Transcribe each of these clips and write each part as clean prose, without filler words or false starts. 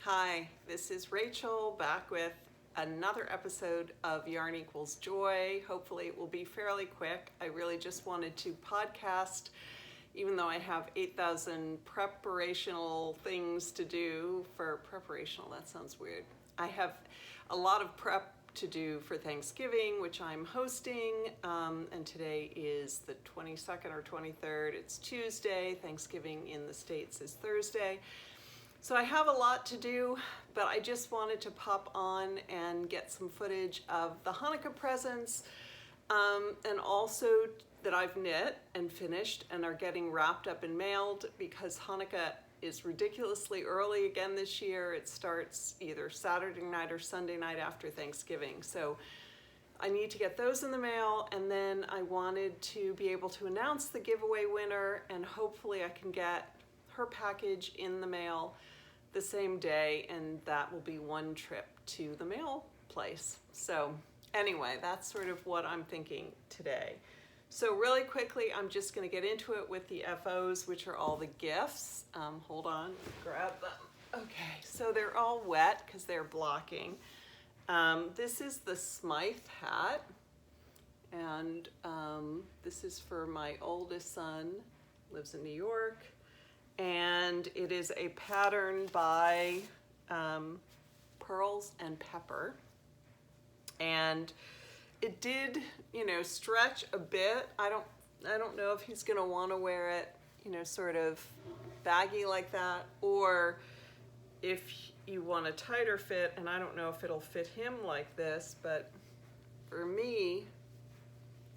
Hi, this is Rachel back with another episode of Yarn Equals Joy. Hopefully it will be fairly quick. I really just wanted to podcast, even though I have 8,000 preparational things to do for preparational, that sounds weird. I have a lot of prep to do for Thanksgiving, which I'm hosting, and today is the 22nd or 23rd. It's Tuesday. Thanksgiving in the States is Thursday. So I have a lot to do, but I just wanted to pop on and get some footage of the Hanukkah presents, and also that I've knit and finished and are getting wrapped up and mailed, because Hanukkah is ridiculously early again this year. It starts either Saturday night or Sunday night after Thanksgiving. So I need to get those in the mail, and then I wanted to be able to announce the giveaway winner, and hopefully I can get her package in the mail the same day, and that will be one trip to the mail place. So anyway, that's sort of what I'm thinking today. So really quickly, I'm just going to get into it with the FOs, which are all the gifts. Hold on, grab them. Okay, so they're all wet because they're blocking. This is the Smythe hat, and this is for my oldest son, lives in New York. And it is a pattern by Pearls and Pepper, and it did, stretch a bit. I don't know if he's gonna want to wear it, sort of baggy like that, or if you want a tighter fit. And I don't know if it'll fit him like this, but for me,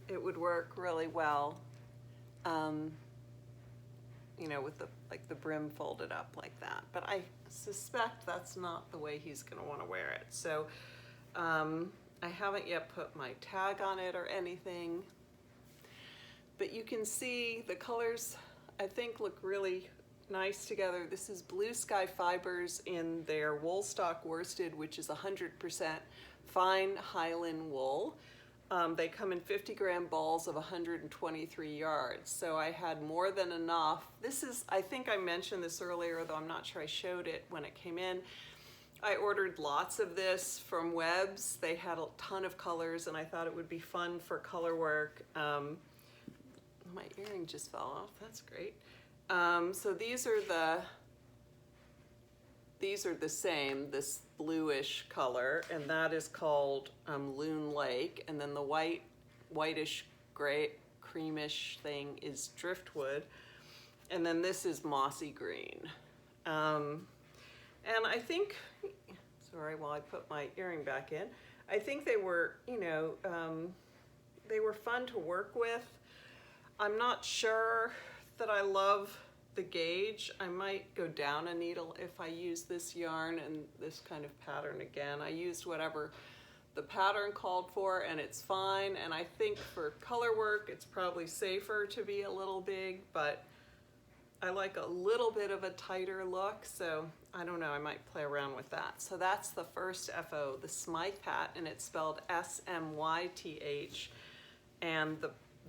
it would work really well. With the brim folded up like that. But I suspect that's not the way he's going to want to wear it. So I haven't yet put my tag on it or anything. But you can see the colors, I think, look really nice together. This is Blue Sky Fibers in their Woolstock Worsted, which is 100% fine Highland wool. They come in 50-gram balls of 123 yards, so I had more than enough. This is, I think I mentioned this earlier, though I'm not sure I showed it when it came in. I ordered lots of this from Webs. They had a ton of colors, and I thought it would be fun for color work. My earring just fell off. That's great. So these are the same, this bluish color, and that is called Loon Lake. And then the whitish gray creamish thing is Driftwood. And then this is Mossy Green. And I think, sorry, while I put my earring back in, I think they were, they were fun to work with. I'm not sure that I love the gauge. I might go down a needle if I use this yarn and this kind of pattern again. I used whatever the pattern called for, and it's fine. And I think for color work, it's probably safer to be a little big, but I like a little bit of a tighter look. So I don't know, I might play around with that. So that's the first FO, the Smythe hat, and it's spelled S-M-Y-T-H. And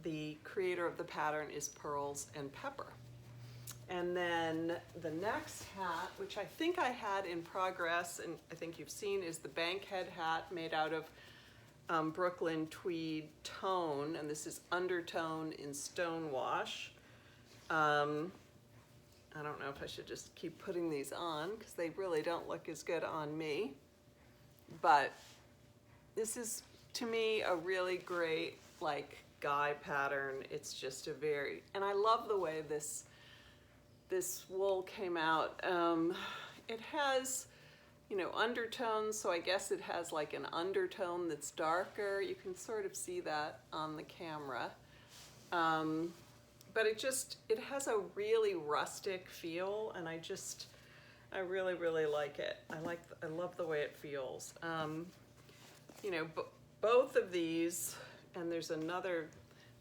the creator of the pattern is Pearls and Pepper. And then the next hat, which I think I had in progress, and I think you've seen, is the Bankhead hat made out of Brooklyn tweed tone, and this is undertone in Stonewash. I don't know if I should just keep putting these on, because they really don't look as good on me. But this is, to me, a really great, guy pattern. It's just and I love the way this wool came out. It has, undertones, so I guess it has an undertone that's darker. You can sort of see that on the camera. But it has a really rustic feel, and I really, really like it. I love the way it feels. Both of these, and there's another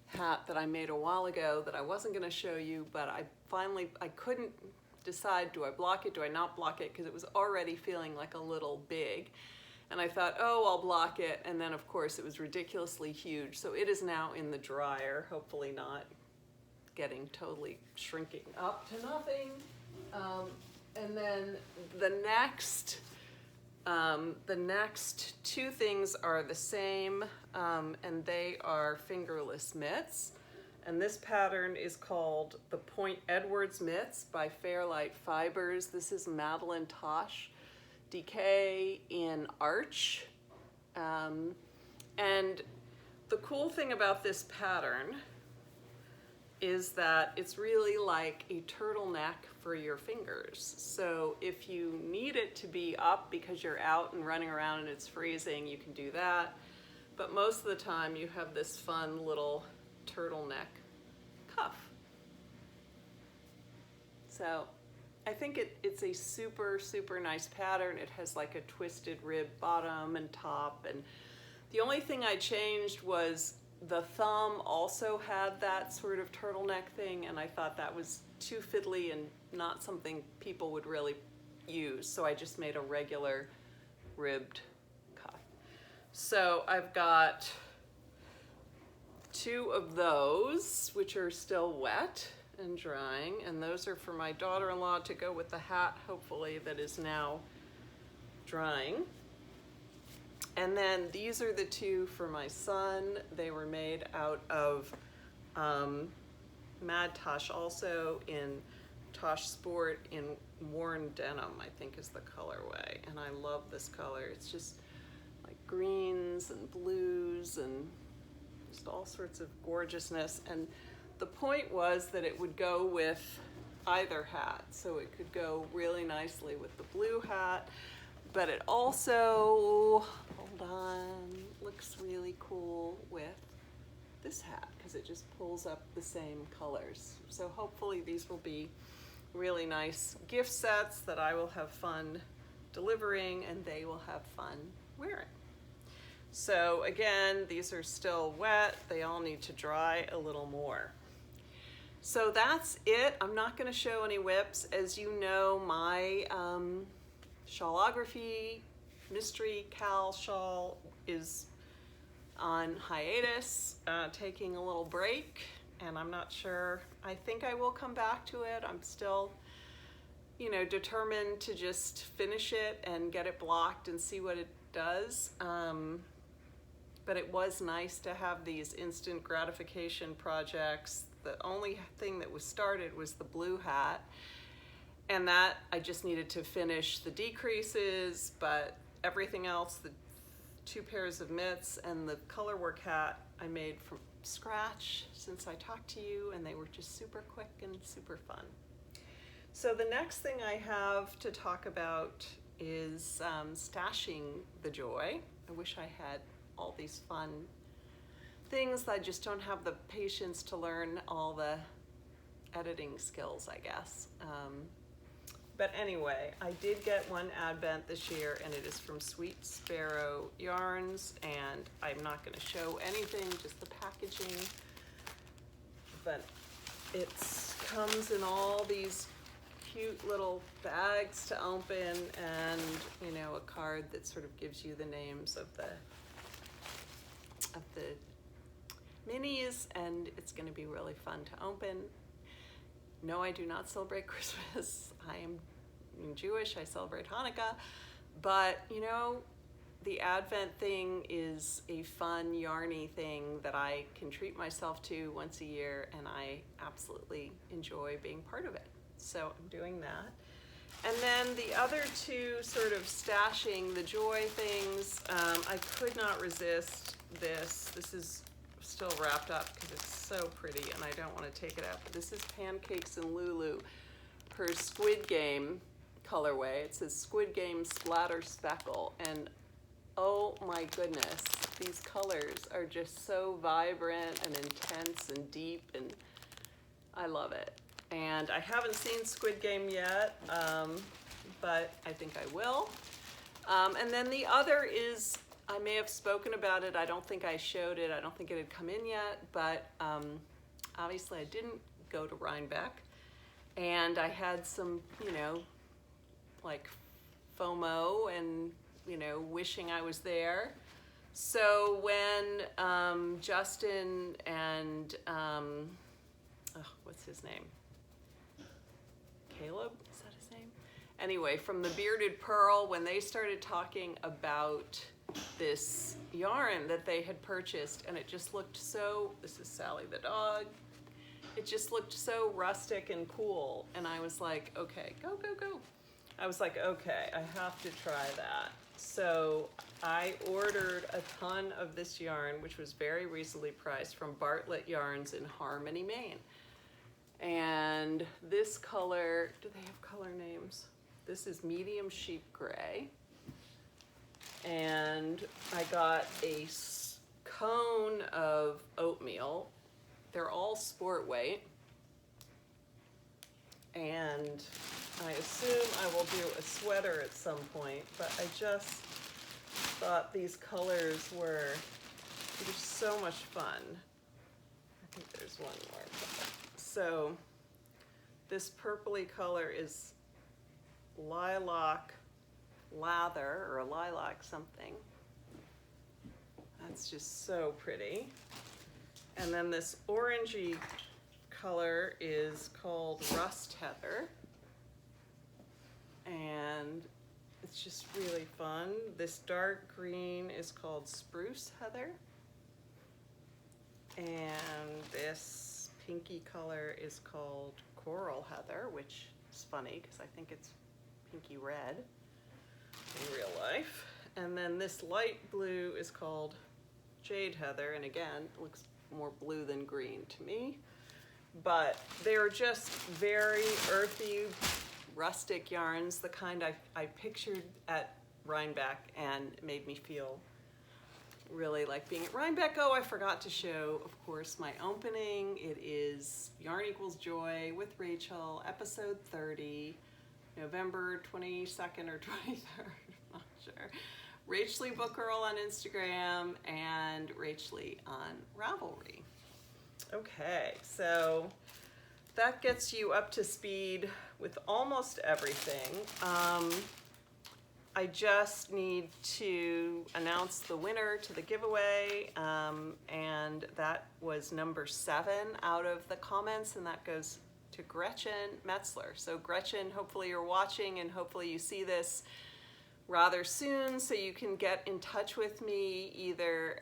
hat that I made a while ago that I wasn't going to show you, but I couldn't decide, do I block it, do I not block it, because it was already feeling a little big. And I thought, oh, I'll block it, and then of course it was ridiculously huge. So it is now in the dryer, hopefully not getting totally shrinking up to nothing. And then the next two things are the same, and they are Fingerless Mitts. And this pattern is called the Point Edwards Mitts by Fairlight Fibers. This is Madeline Tosh DK in Arch. And the cool thing about this pattern is that it's really like a turtleneck for your fingers. So if you need it to be up because you're out and running around and it's freezing, you can do that. But most of the time you have this fun little turtleneck cuff. So I think it's a super, super nice pattern. It has like a twisted rib bottom and top. And the only thing I changed was the thumb also had that sort of turtleneck thing, and I thought that was too fiddly and not something people would really use. So I just made a regular ribbed cuff. So I've got 2 of those, which are still wet and drying, and those are for my daughter-in-law to go with the hat, hopefully, that is now drying. And then these are the 2 for my son. They were made out of Mad Tosh, also in Tosh Sport in Worn Denim, I think is the colorway. And I love this color. It's just like greens and blues and just all sorts of gorgeousness. And the point was that it would go with either hat. So it could go really nicely with the blue hat, but it also, hold on, looks really cool with this hat because it just pulls up the same colors. So hopefully these will be really nice gift sets that I will have fun delivering and they will have fun wearing. So again, these are still wet. They all need to dry a little more. So that's it. I'm not going to show any whips. As you know, my shawlography mystery Cal shawl is on hiatus, taking a little break, and I'm not sure. I think I will come back to it. I'm still, determined to just finish it and get it blocked and see what it does. But it was nice to have these instant gratification projects. The only thing that was started was the blue hat, and that I just needed to finish the decreases, but everything else, the 2 pairs of mitts and the color work hat, I made from scratch since I talked to you, and they were just super quick and super fun. So the next thing I have to talk about is stashing the joy. I wish I had all these fun things. I just don't have the patience to learn all the editing skills, I guess. But anyway, I did get one advent this year, and it is from Sweet Sparrow Yarns, and I'm not going to show anything, just the packaging. But it comes in all these cute little bags to open, and a card that sort of gives you the names of the minis, and it's going to be really fun to open. No, I do not celebrate Christmas. I am Jewish, I celebrate Hanukkah, but the Advent thing is a fun, yarny thing that I can treat myself to once a year, and I absolutely enjoy being part of it. So I'm doing that. And then the other 2 sort of stashing the joy things, I could not resist this. This is still wrapped up because it's so pretty and I don't want to take it out. But this is Pancakes and Lulu, her Squid Game colorway. It says Squid Game Splatter Speckle, and oh my goodness, these colors are just so vibrant and intense and deep, and I love it. And I haven't seen Squid Game yet, but I think I will. And then the other is, I may have spoken about it. I don't think I showed it. I don't think it had come in yet, but obviously I didn't go to Rhinebeck. And I had some, like FOMO and, wishing I was there. So when Justin and, what's his name? Caleb, is that his name? anyway, from the Bearded Pearl, when they started talking about this yarn that they had purchased, and it just looked so, this is Sally the dog, it just looked so rustic and cool, and I was like, okay, go, go, go. I was like, okay, I have to try that. So I ordered a ton of this yarn, which was very reasonably priced, from Bartlett Yarns in Harmony, Maine. And this color, do they have color names? This is medium sheep gray. And I got a cone of oatmeal. They're all sport weight. And I assume I will do a sweater at some point, but I just thought these colors were so much fun. I think there's one more color. So this purpley color is lilac lather, or a lilac something. That's just so pretty. And then this orangey color is called Rust Heather. And it's just really fun. This dark green is called Spruce Heather. And this pinky color is called Coral Heather, which is funny because I think it's pinky red in real life. And then this light blue is called Jade Heather, and again, it looks more blue than green to me. But they're just very earthy, rustic yarns, the kind I pictured at Rhinebeck, and it made me feel really like being at Rhinebeck. Oh, I forgot to show, of course, my opening. It is Yarn Equals Joy with Rachel, episode 30, November 22nd or 23rd, I'm not sure. Rachely Book Girl on Instagram and Rachely on Ravelry. Okay, so that gets you up to speed with almost everything. I just need to announce the winner to the giveaway, and that was number 7 out of the comments, and that goes to Gretchen Metzler. So Gretchen, hopefully you're watching, and hopefully you see this rather soon, so you can get in touch with me either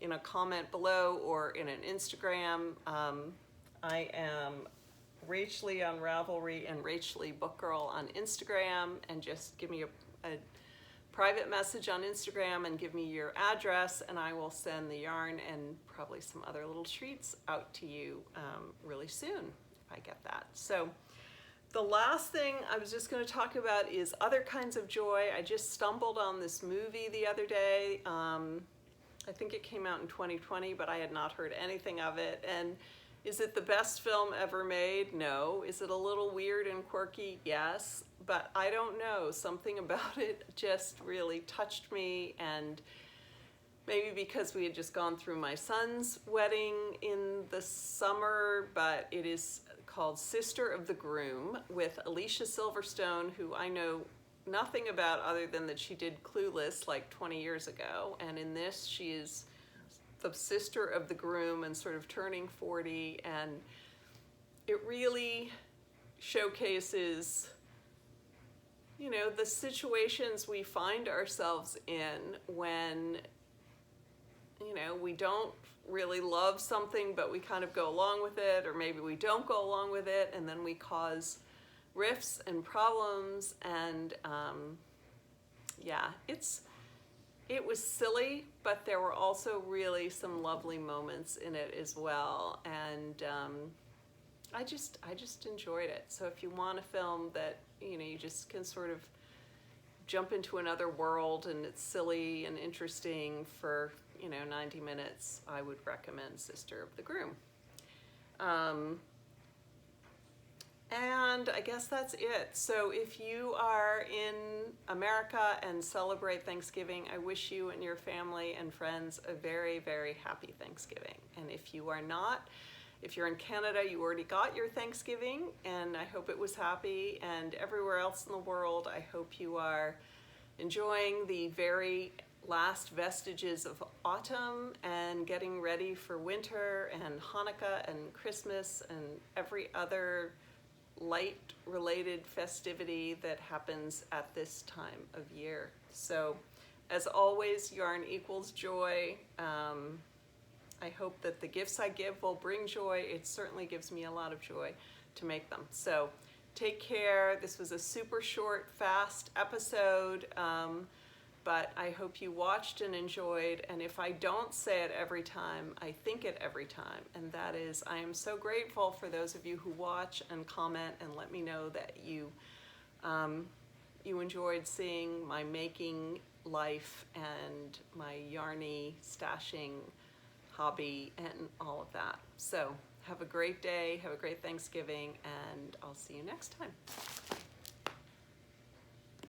in a comment below or in an Instagram. I am Rachely on Ravelry and Rachely Book Girl on Instagram, and just give me a private message on Instagram and give me your address, and I will send the yarn and probably some other little treats out to you really soon if I get that. So the last thing I was just going to talk about is other kinds of joy. I just stumbled on this movie the other day. I think it came out in 2020, but I had not heard anything of it. And is it the best film ever made? No. Is it a little weird and quirky? Yes. But I don't know. Something about it just really touched me, and maybe because we had just gone through my son's wedding in the summer, but it is called Sister of the Groom with Alicia Silverstone, who I know nothing about other than that she did Clueless like 20 years ago. And in this, she is the sister of the groom and sort of turning 40. And it really showcases, you know, the situations we find ourselves in when, you know, we don't really love something, but we kind of go along with it, or maybe we don't go along with it, and then we cause rifts and problems. And yeah, it was silly, but there were also really some lovely moments in it as well. And I just enjoyed it. So if you want a film that, you know, you just can sort of jump into another world and it's silly and interesting for, you know, 90 minutes, I would recommend Sister of the Groom. And I guess that's it. So if you are in America and celebrate Thanksgiving, I wish you and your family and friends a very, very happy Thanksgiving. And if you are not, if you're in Canada, you already got your Thanksgiving, and I hope it was happy. And everywhere else in the world, I hope you are enjoying the very last vestiges of autumn and getting ready for winter and Hanukkah and Christmas and every other light related festivity that happens at this time of year. So as always, yarn equals joy. I hope that the gifts I give will bring joy. It certainly gives me a lot of joy to make them. So take care. This was a super short, fast episode, but I hope you watched and enjoyed. And if I don't say it every time, I think it every time. And that is, I am so grateful for those of you who watch and comment and let me know that you enjoyed seeing my making life and my yarny stashing hobby and all of that. So have a great day, have a great Thanksgiving, and I'll see you next time.